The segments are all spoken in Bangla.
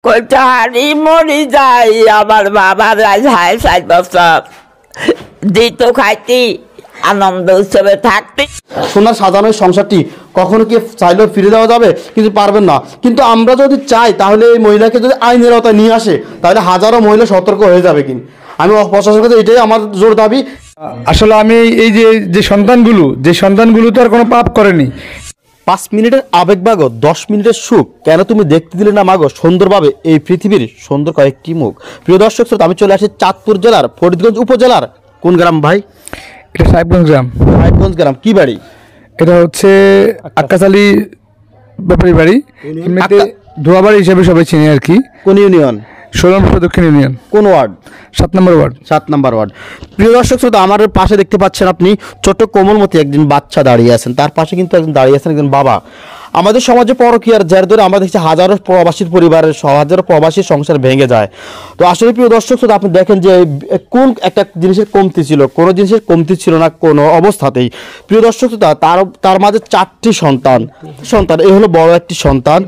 কইটা হারি মরি যাই আমার বাবা যায় ৬.৫ বছর দিত খাইতি আনন্দ উৎসবে থাকতে। সোনার সাজানো সংসারটি কখনো কি চাইলেও ফিরে দেওয়া যাবে? কিন্তু পারবেন না। কিন্তু আমরা যদি চাই তাহলে এই মহিলাকে যদি আইনের আওতায় নিয়ে আসে তাহলে হাজারো মহিলা সতর্ক হয়ে যাবে। কিন্তু আমি প্রশাসনের কাছে এটাই আমার জোর দাবি। আসলে আমি এই যে সন্তানগুলো তো আর কোনো পাপ করেনি। 5 মিনিটের আবেগ মাগো 10 মিনিটের সুখ কেন তুমি দেখতে দিলে না মাগো সুন্দরভাবে এই পৃথিবীর সুন্দর কয়েকটি মুখ। প্রিয় দর্শক শ্রোতা, আমি চলে আসি চাঁদপুর জেলার ফরিদগঞ্জ উপজেলার কোন গ্রাম ভাই? এটা সাহেবগঞ্জ গ্রাম। সাহেবগঞ্জ গ্রাম। কি বাড়ি? এটা হচ্ছে আক্কাশালী ব্যাপারী বাড়ি, এমনিতে ধোয়াবাড়ি হিসেবে সবাই চিনি আর কি। কোন ইউনিয়ন? 16 দক্ষিণ ইউনিয়ন। কোন ওয়ার্ড? 7 নম্বর ওয়ার্ড। 7 নম্বর ওয়ার্ড। প্রিয় দর্শক শ্রোতা, আমার পাশে দেখতে পাচ্ছেন আপনি ছোট কোমলমতি একজন বাচ্চা দাঁড়িয়ে আছেন, তার পাশে কিন্তু একজন দাঁড়িয়ে আছেন একজন বাবা। আমাদের সমাজে পরকীয়ার জের ধরে আমরা দেখছি হাজারো প্রবাসীর পরিবারের হাজারো প্রবাসীর সংসার ভেঙে যায়। তো আসলে প্রিয় দর্শক শ্রোতা, আপনি দেখেন যে কোন একটা জিনিসের কমতি ছিল, কোনো জিনিসের কমতি ছিল না কোনো অবস্থাতেই। প্রিয় দর্শক শ্রোতা, তার মাঝে 4টি সন্তান। এই হলো বড় একটি সন্তান।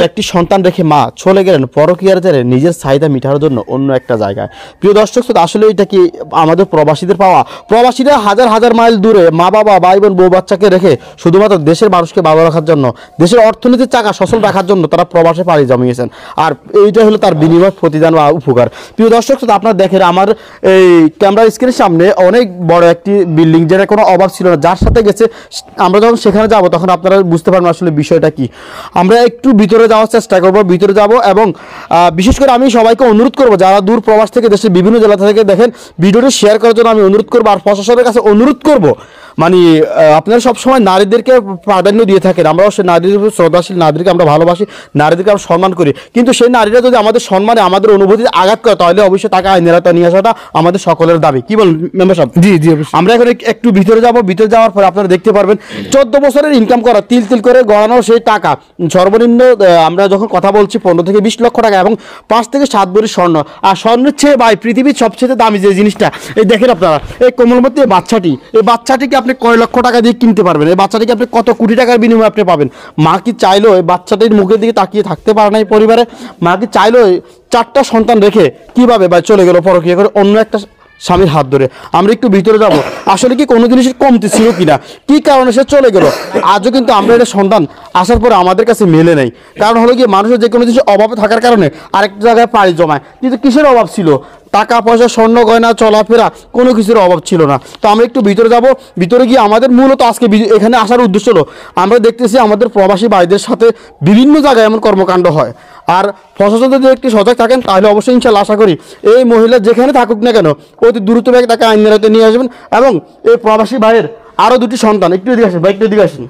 একটি সন্তান রেখে মা চলে গেলেন পরকীয়ার জেরে নিজের চাহিদা মেটানোর জন্য অন্য একটা জায়গায়। প্রিয় দর্শক শ্রোতা, আসলে এটা কি আমাদের প্রবাসীদের পাওয়া? প্রবাসীরা হাজার হাজার মাইল দূরে মা বাবা ভাই বোন বউ বাচ্চাকে রেখে শুধুমাত্র দেশের মানুষকে ভালো রাখার জন্য, দেশের অর্থনীতির চাকা সচল রাখার জন্য তারা প্রবাসে পাড়ি জমিয়েছেন। আর এইটা হলো তার বিনিময় প্রতিদান বা উপকার। প্রিয় দর্শক শ্রোতা, আপনারা দেখেন আমার এই ক্যামেরা স্ক্রিনের সামনে অনেক বড় একটি বিল্ডিং, যেটা কোনো অভাব ছিল না। যার সাথে গেছে আমরা যখন সেখানে যাব তখন আপনারা বুঝতে পারবেন আসলে বিষয়টা কি। আমরা একটু ভিতরে যাওয়ার চেষ্টা করব, ভিতরে যাব এবং বিশেষ করে আমি সবাইকে অনুরোধ করব যারা দূর প্রবাস থেকে দেশের বিভিন্ন জেলা থেকে দেখেন ভিডিওটি শেয়ার করার জন্য আমি অনুরোধ করব। আর প্রশাসনের কাছে অনুরোধ করব, মানে আপনারা সবসময় নারীদেরকে প্রাধান্য দিয়ে থাকেন। আমরাও সেই নারীদের শ্রদ্ধাশীল, নারীদেরকে আমরা ভালোবাসি, নারীদেরকে আমরা সম্মান করি। কিন্তু সেই নারীরা যদি আমাদের সম্মানে আমাদের অনুভূতিতে আঘাত করে তাহলে অবশ্যই তাকে আইনের আওতায় নিয়ে আসাটা আমাদের সকলের দাবি। কি বলেন মেম্বার সাহেব? জি জি। আমরা এখন একটু ভিতরে যাব। ভিতরে যাওয়ার পর আপনারা দেখতে পারবেন 14 বছরের ইনকাম করা তিল তিল করে গড়ানো সেই টাকা, সর্বনিম্ন আমরা যখন কথা বলছি 15 থেকে 20 লক্ষ টাকা এবং 5 থেকে 7 ভরি স্বর্ণ। আর স্বর্ণের চেয়ে ভাই পৃথিবীর সবচেয়ে দামি যে জিনিসটা, এই দেখেন আপনারা এই কোমলমতি বাচ্চাটি, এই বাচ্চাটিকে আপনি কয় লক্ষ টাকা দিয়ে কিনতে পারবেন? এই বাচ্চাটিকে আপনি কত কোটি টাকার বিনিময়ে আপনি পাবেন? মা কি চাইলেও এই বাচ্চাটির মুখের দিকে তাকিয়ে থাকতে পারে না? এই পরিবারে মা কি চাইলেও 4টা সন্তান রেখে কিভাবে ভাই চলে গেল পরকীয়া করে অন্য একটা স্বামীর হাত ধরে? আমরা একটু ভিতরে যাব, আসলে কি কোনো জিনিসের কমতি ছিল কিনা, কি কারণে সে চলে গেল। আজও কিন্তু আমরা এটা সন্তান আসার পরে আমাদের কাছে মেলে নেই। কারণ হলো কি মানুষের যে কোনো জিনিসের অভাবে থাকার কারণে আরেকটা জায়গায় পাড়ি জমায়। কিন্তু কিসের অভাব ছিল? টাকা পয়সা, স্বর্ণ গয়না, চলাফেরা, কোনো কিছুর অভাব ছিল না। তো আমরা একটু ভিতরে যাব। ভিতরে গিয়ে আমাদের মূলত আজকে এখানে আসার উদ্দেশ্য হলো আমরা দেখতেছি আমাদের প্রবাসী ভাইদের সাথে বিভিন্ন জায়গায় এমন কর্মকাণ্ড হয়। আর প্রশাসন যদি একটু সজাগ থাকেন তাহলে অবশ্যই ইনশাআল্লাহ আশা করি এই মহিলা যেখানে থাকুক না কেন অতি দ্রুতভাবে তাকে আইনের আওতায় নিয়ে আসবেন। এবং এই প্রবাসী ভাইয়ের আরও 2টি সন্তান, একটু এদিকে আসেন ভাই, একটু এদিকে আসেন।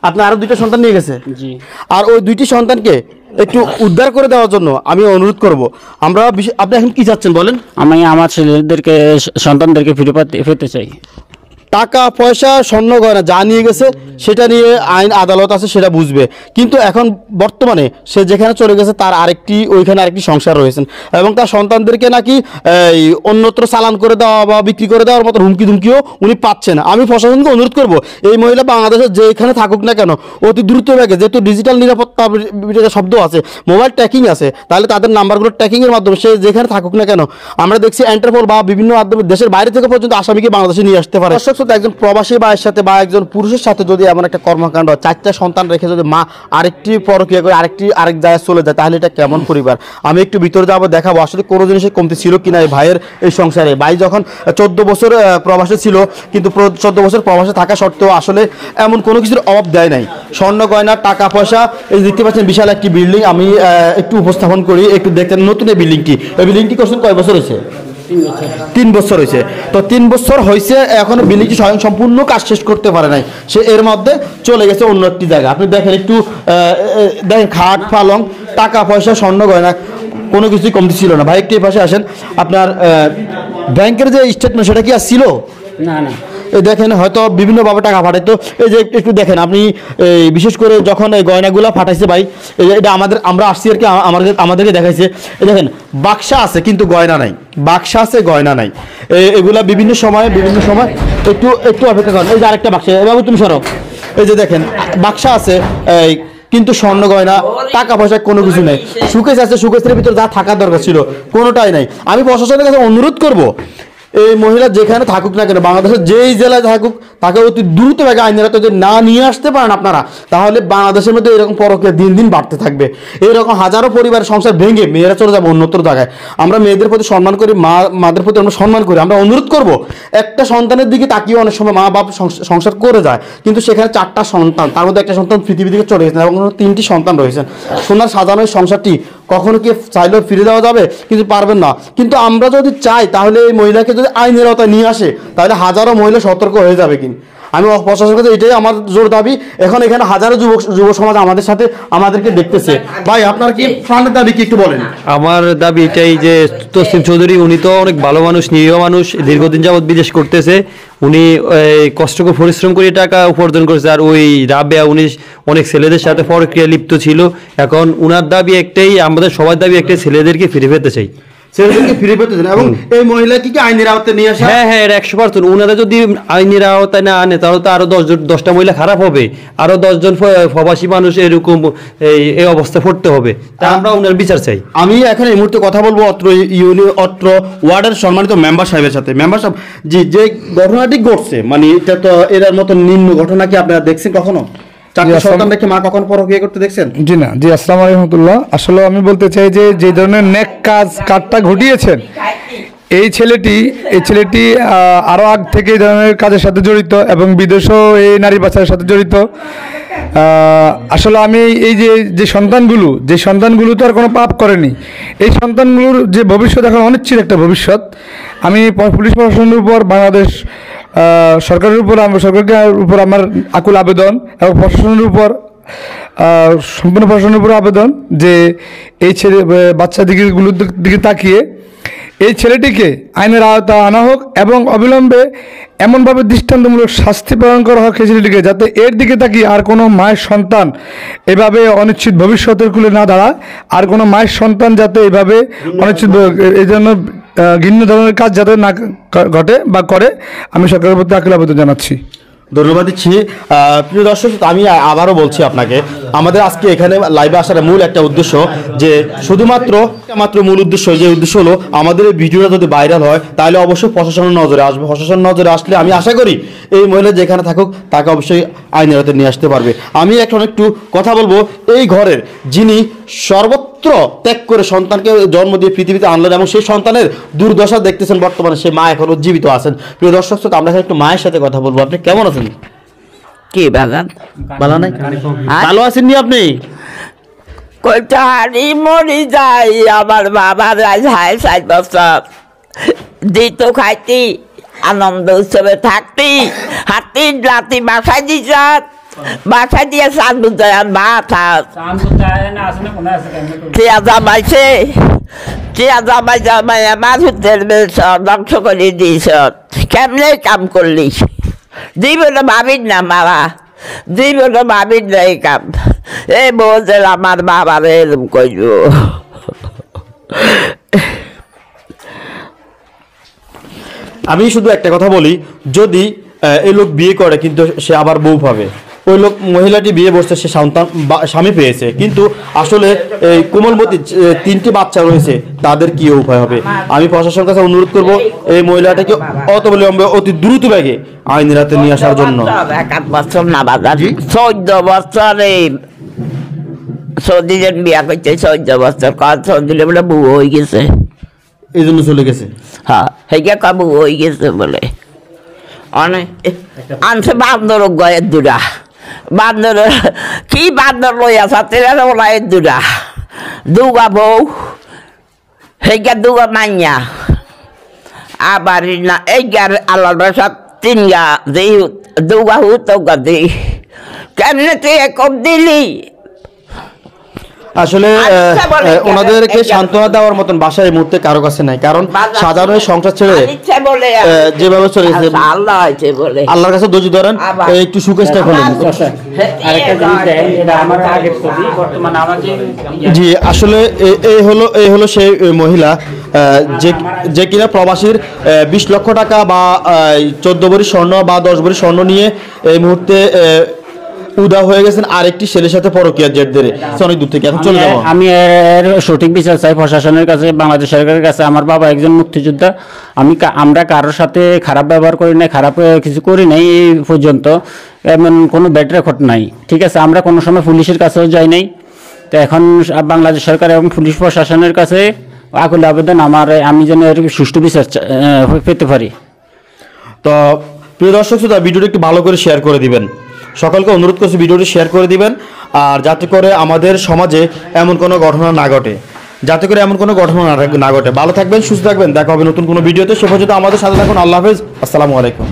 আপনি আরও 2টা সন্তান নিয়ে গেছে। জি। আর ওই 2টি সন্তানকে একটু উদ্ধার করে দেওয়ার জন্য আমি অনুরোধ করব। আমরা আপনি এখন কি চাচ্ছেন বলেন? আমি আমার ছেলেদেরকে, সন্তানদেরকে ফিরে পেতে চাই। টাকা পয়সা, স্বর্ণ গয়না যা নিয়ে গেছে সেটা নিয়ে আইন আদালত আছে, সেটা বুঝবে। কিন্তু এখন বর্তমানে সে যেখানে চলে গেছে তার ওইখানে আরেকটি সংসার রয়েছেন এবং তার সন্তানদেরকে নাকি অন্যত্র চালান করে দেওয়া বা বিক্রি করে দেওয়ার মতো হুমকি ধুমকিও উনি পাচ্ছেন। আমি প্রশাসনকে অনুরোধ করব এই মহিলা বাংলাদেশের যেখানে থাকুক না কেন অতি দ্রুত ব্যাগে, যেহেতু ডিজিটাল নিরাপত্তা শব্দ আছে, মোবাইল ট্র্যাকিং আছে, তাহলে তাদের নাম্বারগুলো ট্র্যাকিংয়ের মাধ্যমে সে যেখানে থাকুক না কেন আমরা দেখছি ইন্টারপোল বা বিভিন্ন মাধ্যমে দেশের বাইরে থেকে পর্যন্ত আসামিকে বাংলাদেশে নিয়ে আসতে পারে। একজন প্রবাসী ভাইয়ের সাথে বা একজন পুরুষের সাথে যদি এমন একটা কর্মকাণ্ড, 4টা সন্তান রেখে যদি মা আরেকটি পরকীয়া করে আরেক জায়গায় চলে যায় তাহলে এটা কেমন পরিবার? আমি একটু ভিতরে যাবো, দেখাবো আসলে কোনো জিনিসের কমতি ছিল কিনা এই ভাইয়ের এই সংসারে। ভাই যখন 14 বছর প্রবাসে ছিল, কিন্তু 14 বছর প্রবাসে থাকা সত্ত্বেও আসলে এমন কোনো কিছুর অভাব দেয় নাই। স্বর্ণ গয়না, টাকা পয়সা, এই দেখতে পাচ্ছেন বিশাল একটি বিল্ডিং। আমি একটু উপস্থাপন করি, একটু দেখতেন নতুন এই বিল্ডিংটি। এই বিল্ডিংটি করছেন কয় বছর হয়েছে? 3 বছর হয়েছে। তো 3 বছর হয়েছে, এখনো বিল্ডিংটি স্বয়ং সম্পূর্ণ কাজ শেষ করতে পারে নাই। সে এর মধ্যে চলে গেছে অন্য একটি জায়গা। আপনি দেখেন একটু দেখেন খাট পালং, টাকা পয়সা, স্বর্ণ গয়না, কোনো কিছুই কমতি ছিল না। ভাই একটু এই পাশে আসেন। আপনার ব্যাংকের যে স্টেটমেন্ট সেটা কি আর ছিল? না না। এই দেখেন হয়তো বিভিন্নভাবে টাকা পাঠাইতো। এই যে একটু দেখেন আপনি, বিশেষ করে যখন এই গয়নাগুলো ফাটাইছে ভাই, এটা আমরা আসছি আর কি, আমাদেরকে দেখাইছে। এই দেখেন বাক্সা আছে কিন্তু গয়না নাই, বাক্সা আছে গয়না নাই। এগুলা বিভিন্ন সময় একটু অপেক্ষা করেন। এই যে আরেকটা বাক্সা, বাবু তুমি সরো। এই যে দেখেন বাক্সা আছে, কিন্তু স্বর্ণ গয়না টাকা পয়সা কোনো কিছু নেই। সুকেশ আছে, সুকেশের ভিতরে যা থাকার দরকার ছিল কোনোটাই নাই। আমি প্রশাসনের কাছে অনুরোধ করব, এই মহিলা যেখানে থাকুক না কেন, বাংলাদেশের যেই জেলায় থাকুক, তাকে অতি দ্রুতভাবে আইনের আওতায় যদি না নিয়ে আসতে পারেন আপনারা, তাহলে বাংলাদেশের মধ্যে এরকম পরকীয়া দিন দিন বাড়তে থাকবে। এইরকম হাজারো পরিবারের সংসার ভেঙে মেয়েরা চলে যাবে অন্যত্র জায়গায়। আমরা মেয়েদের প্রতি সম্মান করি, মাদের প্রতি আমরা সম্মান করি। আমরা অনুরোধ করব, একটা সন্তানের দিকে তাকিয়ে অনেক সময় মা বাপ সংসার করে যায়, কিন্তু সেখানে 4টা সন্তান, তার মধ্যে একটা সন্তান পৃথিবী থেকে চলে গেছেন এবং 3টি সন্তান রয়েছেন। সোনার সাজানো সংসারটি কখনো কি চাইলেও ফিরে দেওয়া যাবে? কিন্তু পারবেন না। কিন্তু আমরা যদি চাই, তাহলে এই মহিলাকে যদি আইনের আওতায় নিয়ে আসে, তাহলে হাজারো মহিলা সতর্ক হয়ে যাবে। কিন্তু আমি প্রশাসনের কাছে এটাই আমার জোর দাবি। এখন এখানে হাজারো যুব সমাজ আমাদের সাথে আমাদেরকে দেখতেছে। ভাই, আপনার কি প্রাণের দাবি কি একটু বলেন? আমার দাবি এটাই যে তসলিম চৌধুরী উনি তো অনেক ভালো মানুষ, নিরীহ মানুষ, দীর্ঘদিন যাবৎ বিদেশ করতেছে। উনি কষ্ট করে পরিশ্রম করে টাকা উপার্জন করেছে। আর ওই রাবেয়া উনি অনেক ছেলেদের সাথে পরক্রিয়া লিপ্ত ছিল। এখন উনার দাবি একটাই, আমাদের সবার দাবি একটাই, ছেলেদেরকে ফিরে পেতে চাই। ছেলেদেরকে ফিরে পেতে চান এবং এই মহিলা কি আইনের আওতায় নিয়ে আসা? হ্যাঁ হ্যাঁ, এটা 100%। ওনারা যদি আইনের আওতায় না আনে, তাহলে তো আরো 10টা মহিলা খারাপ হবে, আরো 10 জন প্রবাসী মানুষ এরকম এই অবস্থা পড়তে হবে। তা আমরা ওনার বিচার চাই। আমি এখন এই মুহূর্তে কথা বলবো অত্র ওয়ার্ডের সম্মানিত মেম্বার সাহেবের সাথে। মেম্বার সাহেব, যে ঘটনাটি ঘটছে, মানে এটা তো এর মতো নিম্ন ঘটনা কি আপনারা দেখছেন কখনো? 4টা সন্তান রেখে মা কখনো পরকীয়া করতে দেখছেন? জি না, জি, আসসালামু আলাইকুম রহমতুল্লাহ। আসলে আমি বলতে চাই যে ধরনের নেক কাজটা ঘটিয়েছেন এই ছেলেটি আরও আগ থেকে এই ধরনের কাজের সাথে জড়িত এবং বিদেশেও এই নারী পাচারের সাথে জড়িত। আসলে আমি এই যে সন্তানগুলো তো আর কোনো পাপ করেনি। এই সন্তানগুলোর যে ভবিষ্যৎ এখন অনিশ্চিত একটা ভবিষ্যৎ। আমি পুলিশ প্রশাসনের উপর, বাংলাদেশ সরকারের উপর আমার আকুল আবেদন এবং প্রশাসনের উপর, সম্পূর্ণ প্রশাসনের উপর আবেদন যে এই বাচ্চা দিকে তাকিয়ে এই ছেলেটিকে আইনের আওতায় আনা হোক এবং অবিলম্বে এমনভাবে দৃষ্টান্তমূলক শাস্তি প্রদান করা হোক এই ছেলেটিকে, যাতে এর দিকে তাকিয়ে আর কোনো মায়ের সন্তান এভাবে অনিশ্চিত ভবিষ্যতের কুলে না দাঁড়ায়। আর কোনো মায়ের সন্তান যাতে এভাবে অনিশ্চিত, এই জন্য ঘৃণ্য ধরনের কাজ যাতে না ঘটে বা করে, আমি সরকারের প্রতি আকুল আবেদন জানাচ্ছি। ধন্যবাদ দিচ্ছি। প্রিয় দর্শক, আমি আবারও বলছি আপনাকে, আমাদের আজকে এখানে লাইভে আসার মূল একটা উদ্দেশ্য, যে শুধুমাত্র মূল উদ্দেশ্য, যে উদ্দেশ্য হলো আমাদের এই ভিডিওটা যদি ভাইরাল হয়, তাহলে অবশ্যই প্রশাসনের নজরে আসবে। প্রশাসনের নজরে আসলে আমি আশা করি এই মহিলা যেখানে থাকুক তাকে অবশ্যই আইনের আওতায় নিয়ে আসতে পারবে। আমি এখন একটু কথা বলবো এই ঘরের যিনি সর্বত্র ত্যাগ করে সন্তানকে জন্ম দিয়ে পৃথিবীতে আনলেন এবং সেই সন্তানের দুর্দশা দেখতেছেন বর্তমানে, সেই মা এখন জীবিত আছেন। প্রিয় দর্শক, আমরা একটু মায়ের সাথে কথা বলবো। আপনি কেমন আছেন? কি বাগান ভালো নাই? ভালো আছেননি আপনি? কইটা হারি মরি যাই, আমার বাবা রাজ 6.5 বছর দিত খাইতি, আনন্দ উৎসবে থাকতি, হাতি রাতি বাসায় দিছ, বাসায় দিয়ে চাঁদ বুঝায় মাথা চেয়া জামাইছে, চেয়া জামাই আমার হুতের ধ্বংস করে দিয়েছ। কেমনে কাম করলি? জীবনে ভাবির না মারা, জীবনে ভাবির না এই কাম। এই বলছে আমার বাবার এরম করব। আমি শুধু একটা কথা বলি, যদি এই লোক বিয়ে করে কিন্তু সে আবার বউ পাবে, ওই লোক মহিলাটি বিয়ে বসছে, সে সন্তান স্বামী পেয়েছে, কিন্তু আসলে এই কোমলমতি 3টি বাচ্চা রয়েছে, তাদের কি উপায় হবে? আমি প্রশাসনের কাছে অনুরোধ করব এই মহিলাটাকে অবিলম্বে অতি দ্রুত বেগে আইনের হাতে নিয়ে আসার জন্য। 1 বছর না বাজার, 14 বছরে সৌদি বিয়া করছে, 14 বছর সৌদিলে বলে বউ হয়ে গেছে, এই জন্য চলে গেছে। হ্যাঁ, হেগে কাবু হয়ে গেছে বলে অনেক আনছে বান্দর গয়ের দুরা, বান্দর কি বান্দর লইয়া সাথে ওলাইয়ের দুগা বউ, হেগে দুগা মাইয়া, আবার না এই গার আলাদা সব 3 গা দিই, দুগা হু তোগা দিই, কেমনে তুই কম দিলি? আসলে ওনাদেরকে সান্ত্বনা দেওয়ার মতন বাসা এই মুহূর্তে কারো কাছে নাই, কারণ সাধারণ সংসার ছেড়ে যেভাবে চলে গেছে, আল্লাহর কাছে দোষী ধরেন। একটু সুকেশটা খোলেন। জি, আসলে এই হলো সেই মহিলা যে কিনা প্রবাসীর 20 লক্ষ টাকা বা 14 ভরি স্বর্ণ বা 10 ভরি স্বর্ণ নিয়ে এই মুহূর্তে উদা হয়ে গেছেন আরেকটি ছেলের সাথে পরকীয়ার জের ধরে অনেক দূর থেকে এখন চলে যাবো আমি এর সঠিক বিচার চাই প্রশাসনের কাছে, বাংলাদেশ সরকারের কাছে। আমার বাবা একজন মুক্তিযোদ্ধা, আমরা কারোর সাথে খারাপ ব্যবহার করি নাই, খারাপ কিছু করি নাই এই পর্যন্ত, এমন কোনো ব্যাড রেকর্ড নাই, ঠিক আছে। আমরা কোনো সময় পুলিশের কাছেও যাই নাই। তো এখন বাংলাদেশ সরকার এবং পুলিশ প্রশাসনের কাছে আকুল আবেদন আমি যেন এর সুষ্ঠু বিচার পেতে পারি। তো প্রিয় দর্শক শ্রোতা, ভিডিওটি একটু ভালো করে শেয়ার করে দিবেন, সকলকে অনুরোধ করছি ভিডিওটি শেয়ার করে দিবেন, আর যাতে করে আমাদের সমাজে এমন কোনো ঘটনা না ঘটে, ভালো থাকবেন, সুস্থ থাকবেন, দেখা হবে নতুন কোনো ভিডিওতে। সে পর্যন্ত আমাদের সাথে থাকুন। আল্লাহ হাফেজ, আসসালামু আলাইকুম।